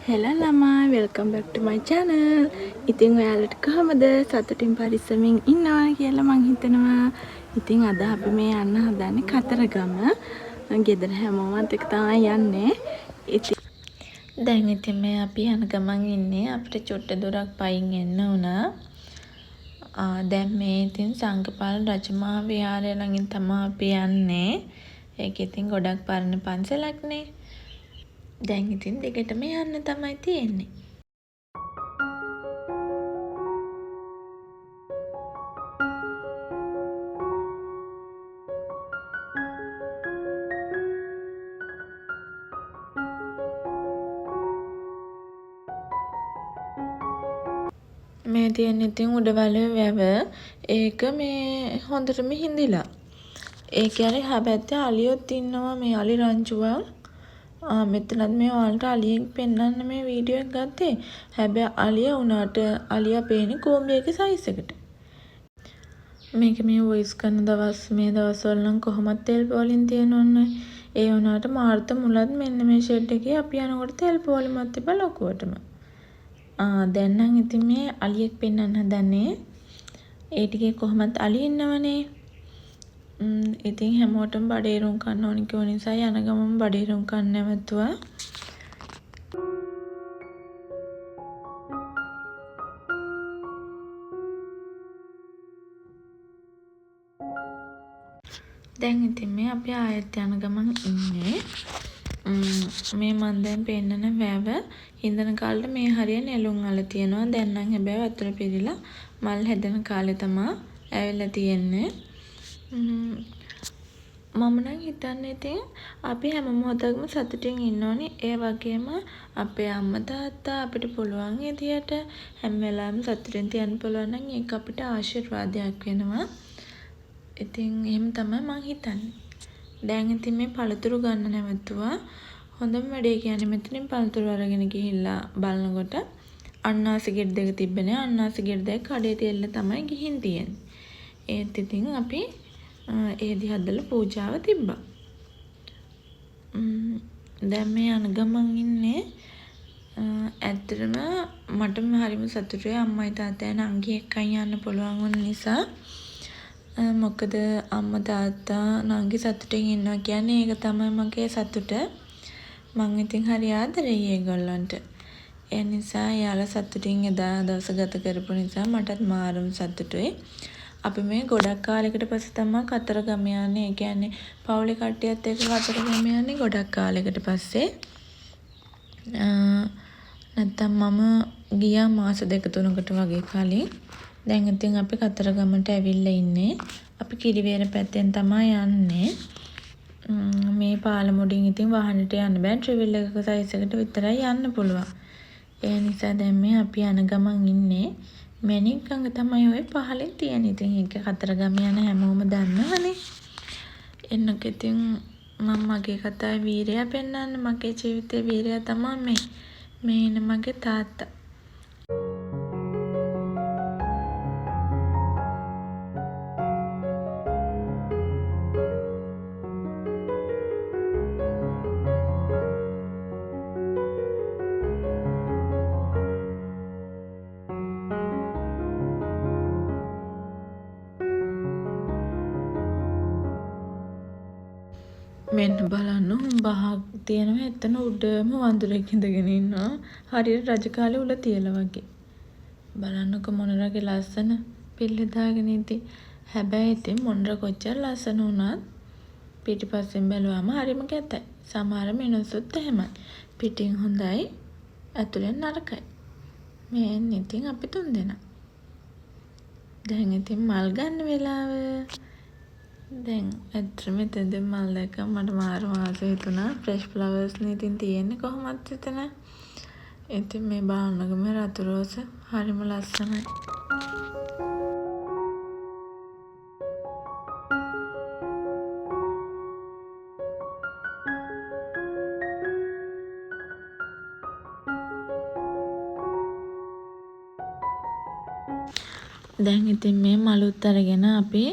Hello ළමයි, welcome back to my channel. ඉතින් ඔයාලට කොහමද? සතුටින් පරිස්සමින් ඉන්නවා කියලා මං හිතනවා. ඉතින් අද අපි මේ යන්න හදන්නේ කතරගම. ගෙදර හැමෝමත් එක්ක තමයි යන්නේ. දැන් ඉතින් මේ අපි යන ගමන් ඉන්නේ අපිට චුට්ට දුරක් පයින් එන්න උනා. දැන් මේ ඉතින් සංඝපාල රජමහා විහාරය ළඟින් තමයි අපි යන්නේ. ඒක ඉතින් ගොඩක් පරණ පන්සලක්නේ. දැන් ඉතින් දෙකටම යන්න තමයි තියෙන්නේ. මේ තියෙන ඉතින් උඩවැල වැව. ඒක මේ හොඳටම හිඳිලා. ඒ කියන්නේ හැබැයි අලියොත් ඉන්නවා මේ අලි රංචුවක්. මෙතනත් මේ ඔයාලට අලියෙක් පෙන්වන්න මේ වීඩියෝ එක ගත්තේ. හැබැයි අලියා උනාට අලියා පේන්නේ කෝඹියක සයිස් එකට. මේක මේ වොයිස් කරන දවස් මේ දවස්වල නම් කොහොමද තෙල් පොලින් තියෙනවන්නේ. ඒ වුණාට මාර්ත මුලත් මෙන්න මේ ෂෙඩ් එකේ අපි යනකොට තෙල් පොලිමත් තිබ්බ ලොකුවටම. දැන් නම් ඉතින් මේ අලියෙක් පෙන්වන්න හදන්නේ. ඒ ටිකේ කොහොමද අලි ඉන්නවනේ. ඉතින් හැමෝටම බඩේරුම් කන්න ඕනි කියෝ නිසා යන ගමම බඩේරුම් කන්න නැවතුවා. දැන් ඉතින් මේ අපි ආයෙත් යන ගමන් ඉන්නේ. මේ මන් දැන් පෙන්නන වැව හිඳන කාලේ මේ හරිය නෙළුම් අල තියෙනවා. දැන් නම් හැබැයි වතුර පිරීලා මල් හැදෙන කාලේ තමයි ඇවිල්ලා තියෙන්නේ. මම නම් හිතන්නේ ඉතින් අපි හැම මොහොතකම සතුටින් ඉන්න ඕනේ. ඒ වගේම අපේ අම්මා තාත්තා අපිට පුළුවන් විදියට හැම වෙලාවෙම සතුටින් තියන්න පුළුවන් නම් ඒක අපිට ආශිර්වාදයක් වෙනවා. ඉතින් එහෙම තමයි මං හිතන්නේ. දැන් ඉතින් මේ පළතුරු ගන්න නැවතුවා. හොඳම වැඩේ කියන්නේ මෙතනින් පළතුරු අරගෙන ගිහිල්ලා බලනකොට අන්නාසි ගෙඩි දෙක තිබ්බනේ. අන්නාසි ගෙඩි දෙක කඩේ තියලා තමයි ගිහින් තියෙන්නේ. ඒත් ඉතින් අපි ඒදි හදලා පූජාව තිබ්බා. දැන් මේ යන ගමන් ඉන්නේ. ඇත්තටම මටම හරිම සතුටුයි අම්මයි තාත්තයි නංගි එක්කයි යන්න පුළුවන් වුණ නිසා. මොකද අම්මා තාත්තා නංගි සතුටින් ඉන්නවා කියන්නේ ඒක තමයි මගේ සතුට. මං ඉතින් හරි ආදරෙයි ඒගොල්ලන්ට. ඒ නිසා යාළුවා සතුටින් එදා දවස ගත කරපු නිසා මටත් මාරම සතුටුයි. අපි මේ ගොඩක් කාලයකට පස්සේ තමයි කතරගම යන්නේ. ඒ කියන්නේ පවුලේ කට්ටියත් එක්ක කතරගම යන්නේ ගොඩක් කාලයකට පස්සේ. නැත්තම් මම ගියා මාස 2-3කට වගේ කලින්. දැන් ඉතින් අපි කතරගමට ඇවිල්ලා ඉන්නේ. අපි කිරිවේර පැත්තෙන් තමයි යන්නේ. මේ පාලමුඩින් ඉතින් වාහනේට යන්න බෑ. ට්‍රැවල් එකක සයිස් එකට විතරයි යන්න පුළුවන්. ඒ නිසා දැන් මේ අපි යන ගමන් ඉන්නේ. මැණික් ගඟ තමයි ওই පහලින් තියෙන. ඉතින් ඒක කතරගම යන හැමෝම දන්නවනේ. එන්නක ඉතින් මම මගේ කතාවේ වීරයා පෙන්වන්න. මගේ ජීවිතේ වීරයා තමයි මේ ඉන්න මගේ තාත්තා. මෙන්න බලන්න හුඹහක් තියෙනවා. එතන උඩම වඳුරෙක් ඉඳගෙන ඉන්නවා. හරියට රජ කාලේ උල තියලා වගේ. බලන්නකො මොනරගේ ලස්සන පිල්ල දාගෙන ඉති. හැබැයි ඉතින් මොනර කොච්චර ලස්සන වුණත් පිටිපස්සෙන් බැලුවාම හරිම කැතයි. සමහර මිනිස්සුත් එහෙමයි. පිටින් හොඳයි ඇතුලෙන් නරකයි. මේ ඉතින් අපි 3 දෙනා. දැන් ඉතින් මල් ගන්න වෙලාව. දැන් ඇත්තටම එතනදී මල් දැක්කම මට මාරම ආස හිතුණා. ෆ්‍රෙෂ් ෆ්ලවර්ස් නේ ඉතින් තියෙන්නේ කොහොමද එතන. ඉතින් මේ බලන්නකම රතු රෝස හරිම ලස්සනයි. දැන් ඉතින් මේ මලුත් අරගෙන අපි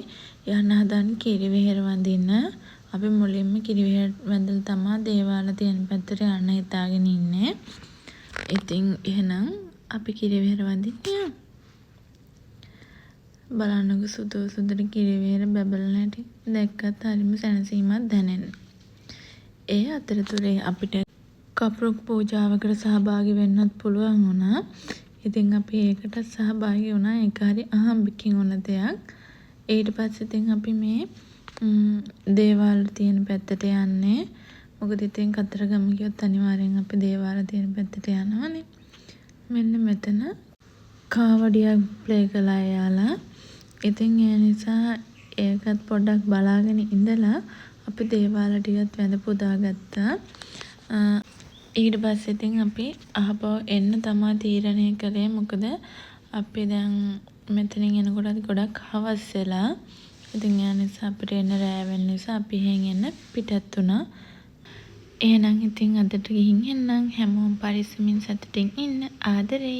යන්න හදන කිරිවෙහෙර වඳින්න. අපි මුලින්ම කිරිවෙහෙර වැඳලා තමයි දේවාල තියෙන පැත්තට යන්න හිතාගෙන ඉන්නේ. ඉතින් එහෙනම් අපි කිරිවෙහෙර වඳින්න යමු. බලන්නකො සුදු සුදුට කිරිවෙහෙර බබලන හැටි. දැක්කත් හරිම සැනසීමක් දැනෙනවා. ඒ අතරතුරේ අපිට කපුරුක් පූජාවකට සහභාගී වෙන්නත් පුළුවන් වුණා. ඉතින් අපි ඒකට සහභාගී වුණා. ඒක හරි අහම්බකින් වුණ දෙයක්. ඊට පස්සේ ඉතින් අපි මේ දේවාල තියෙන පැත්තට යන්නේ. මොකද ඉතින් කතරගම ගියොත් අනිවාර්යෙන් අපි දේවාල තියෙන පැත්තට යනවනේ. මෙන්න මෙතන කාවඩියක් ප්ලේ කළා එයාලා. ඉතින් ඒ නිසා ඒකත් පොඩ්ඩක් බලාගෙන ඉඳලා අපි දේවාල ටිකත් වැඳ පුදා ගත්තා. ඊට පස්සේ ඉතින් අපි ආපහු එන්න තමයි තීරණය කළේ. මොකද අපි දැන් මෙතනින් එනකොටත් ගොඩක් හවස් වෙලා. ඉතින් ඒ නිසා අපිට එන්න රෑ වෙන නිසා අපි එහෙන් එන්න පිටත් වුණා. එහෙනම් ඉතින් අදට ගිහින් එන්නම්. හැමෝම පරිස්සමින් සතුටින් ඉන්න. ආදරේ.